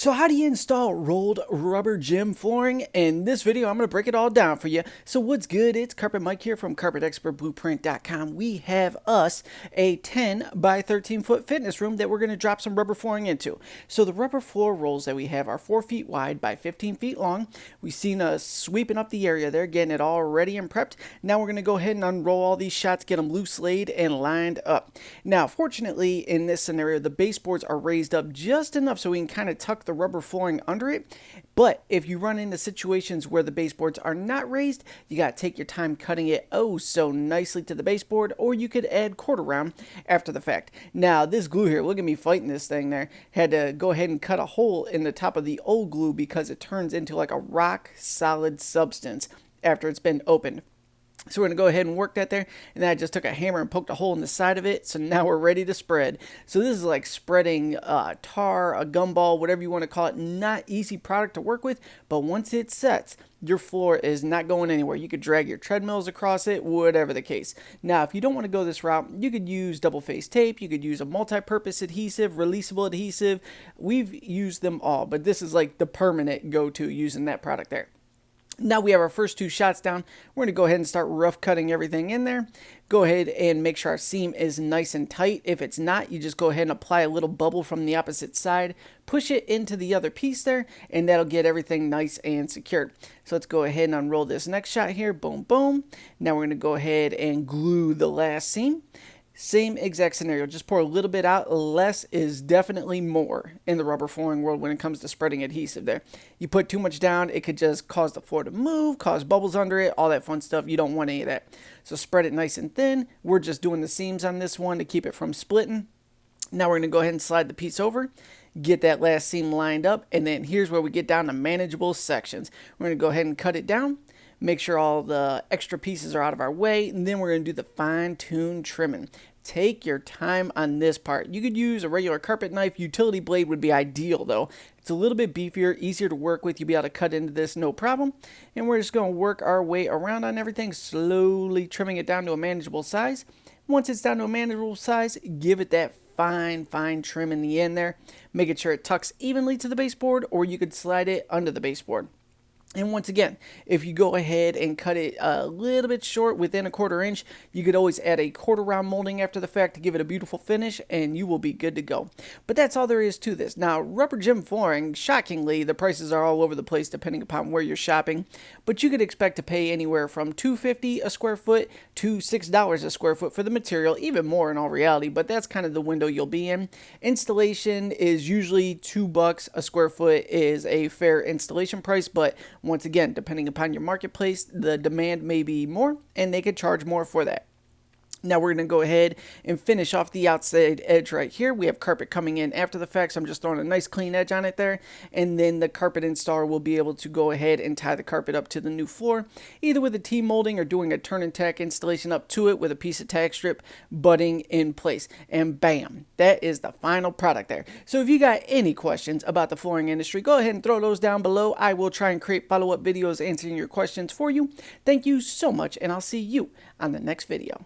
So how do you install rolled rubber gym flooring? In this video, I'm going to break it all down for you. So what's good? It's Carpet Mike here from CarpetExpertBlueprint.com. We have us a 10 by 13 foot fitness room that we're going to drop some rubber flooring into. So the rubber floor rolls that we have are 4 feet wide by 15 feet long. We've seen us sweeping up the area there, getting it all ready and prepped. Now we're going to go ahead and unroll all these shots, get them loose laid and lined up. Now, fortunately, in this scenario, the baseboards are raised up just enough so we can kind of tuck the rubber flooring under it. But if you run into situations where the baseboards are not raised, you got to take your time cutting it oh so nicely to the baseboard, or you could add quarter round after the fact. Now this glue here, look at me fighting this thing there. Had to go ahead and cut a hole in the top of the old glue because it turns into like a rock solid substance after it's been opened. So we're going to go ahead and work that there. And then I just took a hammer and poked a hole in the side of it. So now we're ready to spread. So this is like spreading tar, a gumball, whatever you want to call it. Not easy product to work with. But once it sets, your floor is not going anywhere. You could drag your treadmills across it, whatever the case. Now, if you don't want to go this route, you could use double-faced tape. You could use a multi-purpose adhesive, releasable adhesive. We've used them all. But this is like the permanent go-to using that product there. Now we have our first two shots down. We're going to go ahead and start rough cutting everything in there. Go ahead and make sure our seam is nice and tight. If it's not, you just go ahead and apply a little bubble from the opposite side. Push it into the other piece there, and that'll get everything nice and secured. So let's go ahead and unroll this next shot here. Boom, boom. Now we're going to go ahead and glue the last seam. Same exact scenario, just pour a little bit out. Less is definitely more in the rubber flooring world when it comes to spreading adhesive there. You put too much down, it could just cause the floor to move, cause bubbles under it, all that fun stuff. You don't want any of that. So spread it nice and thin. We're just doing the seams on this one to keep it from splitting. Now we're going to go ahead and slide the piece over, get that last seam lined up, and then here's where we get down to manageable sections. We're going to go ahead and cut it down. Make sure all the extra pieces are out of our way, and then we're going to do the fine-tune trimming. Take your time on this part. You could use a regular carpet knife. Utility blade would be ideal though. It's a little bit beefier, easier to work with. You'll be able to cut into this no problem. And we're just going to work our way around on everything, slowly trimming it down to a manageable size. Once it's down to a manageable size, give it that fine trim in the end there. Making sure it tucks evenly to the baseboard, or you could slide it under the baseboard. And once again, if you go ahead and cut it a little bit short within a 1/4 inch, you could always add a quarter round molding after the fact to give it a beautiful finish, and you will be good to go. But that's all there is to this. Now, rubber gym flooring, shockingly, the prices are all over the place depending upon where you're shopping, but you could expect to pay anywhere from $2.50 a square foot to $6 a square foot for the material, even more in all reality, but that's kind of the window you'll be in. Installation is usually $2 a square foot is a fair installation price, but once again, depending upon your marketplace, the demand may be more, and they could charge more for that. Now we're going to go ahead and finish off the outside edge right here. We have carpet coming in after the fact, so I'm just throwing a nice clean edge on it there. And then the carpet installer will be able to go ahead and tie the carpet up to the new floor, either with a T-molding or doing a turn and tack installation up to it with a piece of tack strip butting in place. And bam, that is the final product there. So if you got any questions about the flooring industry, go ahead and throw those down below. I will try and create follow-up videos answering your questions for you. Thank you so much, and I'll see you on the next video.